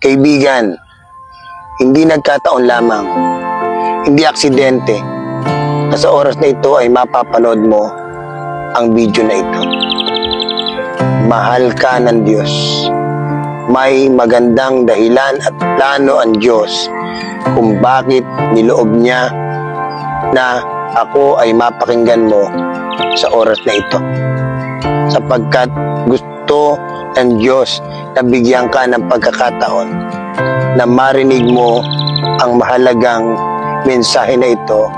Kaibigan, hindi nagkataon lamang, hindi aksidente na sa oras na ito ay mapapanood mo ang video na ito. Mahal ka ng Diyos. May magandang dahilan at plano ang Diyos kung bakit niloob niya na ako ay mapakinggan mo sa oras na ito. Sapagkat gusto ng Diyos na bigyan ka ng pagkakataon na marinig mo ang mahalagang mensahe na ito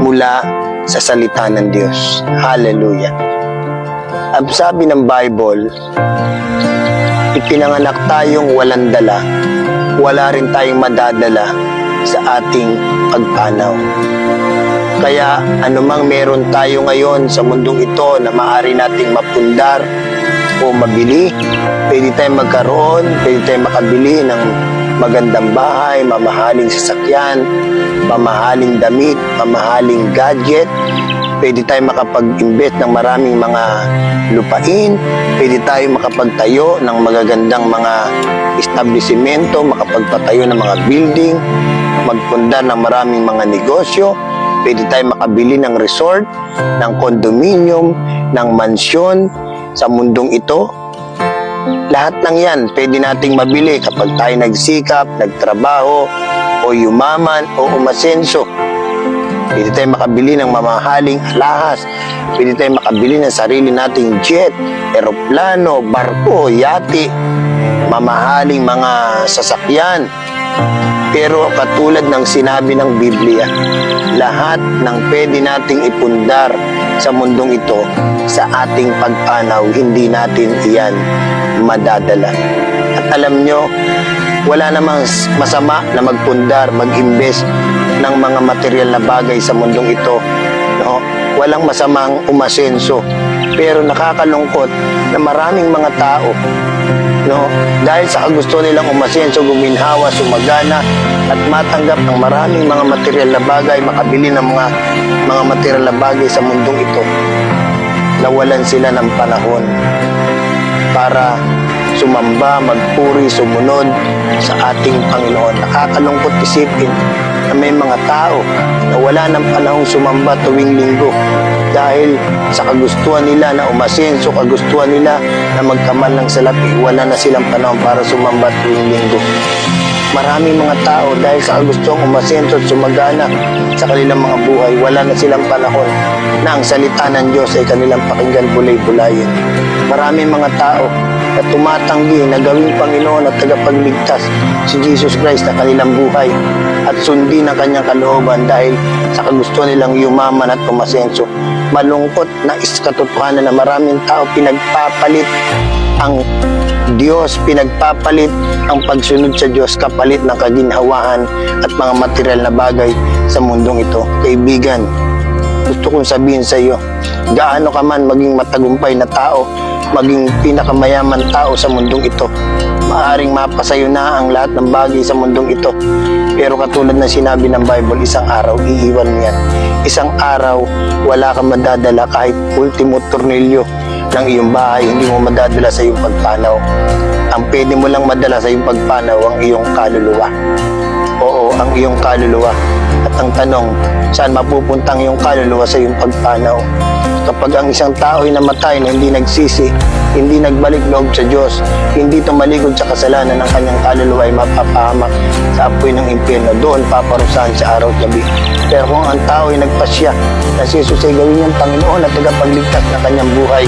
mula sa salita ng Diyos. Hallelujah. Ang sabi ng Bible, ipinanganak tayong walang dala, wala rin tayong madadala sa ating pagpanaw. Kaya anumang meron tayo ngayon sa mundong ito na maaari nating mapundar o mabili, pwede tayong magkaroon, pwede tayong makabili ng magandang bahay, mamahaling sasakyan, mamahaling damit, mamahaling gadget. Pwede tayo makapag-invest ng maraming mga lupain, pwede tayo makapagtayo ng magagandang mga establishmento, makapagpatayo ng mga building, magpundar ng maraming mga negosyo, pwede tayo makabili ng resort, ng condominium, ng mansyon sa mundong ito. Lahat ng yan, pwede nating mabili kapag tayo nagsikap, nagtrabaho, o yumaman, o umasenso. Pwede tayo makabili ng mamahaling alahas. Pwede tayo makabili ng sarili nating jet, eroplano, barko, yate, mamahaling mga sasakyan. Pero katulad ng sinabi ng Biblia, lahat ng pwede nating ipundar sa mundong ito, sa ating pagpanaw, hindi natin iyan madadala. At alam nyo, wala namang masama na magpundar, mag-invest ng mga material na bagay sa mundong ito. No? Walang masamang umasenso. Pero nakakalungkot na maraming mga tao, no, dahil sa gusto nilang umasenso, guminhawa, sumagana, at matanggap ng maraming mga material na bagay, makabili ng mga material na bagay sa mundong ito, nawalan sila ng panahon para sumamba, magpuri, sumunod sa ating Panginoon. Nakakalungkot isipin na may mga tao na wala ng panahong sumamba tuwing linggo dahil sa kagustuhan nila na umasenso, kagustuhan nila na magkamal ng salapi, wala na silang panahon para sumamba tuwing linggo. Maraming mga tao dahil sa kagustuhang umasenso at sumagana sa kanilang mga buhay, wala na silang panahon na ang salita ng Diyos ay kanilang pakinggan bulay-bulayin. Maraming mga tao na tumatanggi na gawing Panginoon at tagapagligtas si Jesus Christ na kanilang buhay at sundin ang kanyang kalooban dahil sa kagustuhan nilang yumaman at umasenso. Malungkot na katotohanan na maraming tao pinagpapalit ang Diyos, pinagpapalit ang pagsunod sa Diyos kapalit ng kaginhawaan at mga material na bagay sa mundong ito. Kaibigan, gusto kong sabihin sa iyo, gaano ka man maging matagumpay na tao, maging pinakamayaman tao sa mundong ito, maaaring mapasayo na ang lahat ng bagay sa mundong ito. Pero katulad ng sinabi ng Bible, isang araw iiwan mo yan. Isang araw wala kang madadala, kahit ultimo tornilyo ng iyong bahay, hindi mo madadala sa iyong pagpanaw. Ang pwede mo lang madala sa iyong pagpanaw ang iyong kaluluwa. Oo, ang iyong kaluluwa. At ang tanong, saan mapupunta ang iyong kaluluwa sa iyong pagpanaw? Kapag ang isang tao ay namatay na hindi nagsisi, hindi nagbalik loob sa Diyos, hindi tumalikod sa kasalanan, ng kanyang kaluluwa ay mapapahamak sa apoy ng impyerno, doon paparusahan sa araw at gabi. Pero kung ang tao ay nagpasya na si Jesus ay gawin niyang Panginoon at tagapagligtas ng kanyang buhay,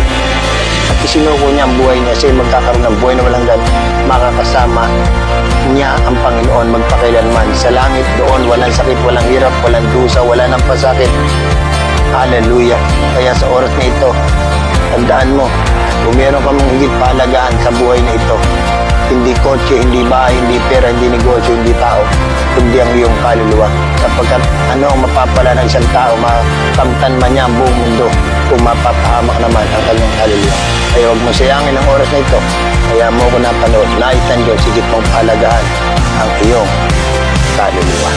at isinuko niya ang buhay niya, siya ay magkakaroon ng buhay na walang hanggan, makakasama niya ang Panginoon magpakailanman. Sa langit doon, walang sakit, walang hirap, walang dusa, wala nang pasakit. Hallelujah. Kaya sa oras na ito, tandaan mo, kung meron kang higit pahalagaan sa buhay na ito, hindi kotse, hindi bahay, hindi pera, hindi negosyo, hindi tao, kundi ang iyong kaluluwa. Sapagkat ano ang mapapala ng isang tao, makamtan man niya ang buong mundo kung mapapahamak naman ang kanyang kaluluwa. Kaya huwag mo sayangin ang oras na ito. Kaya mo ko napanood, nais ng Diyos, higit mong pahalagaan ang iyong kaluluwa.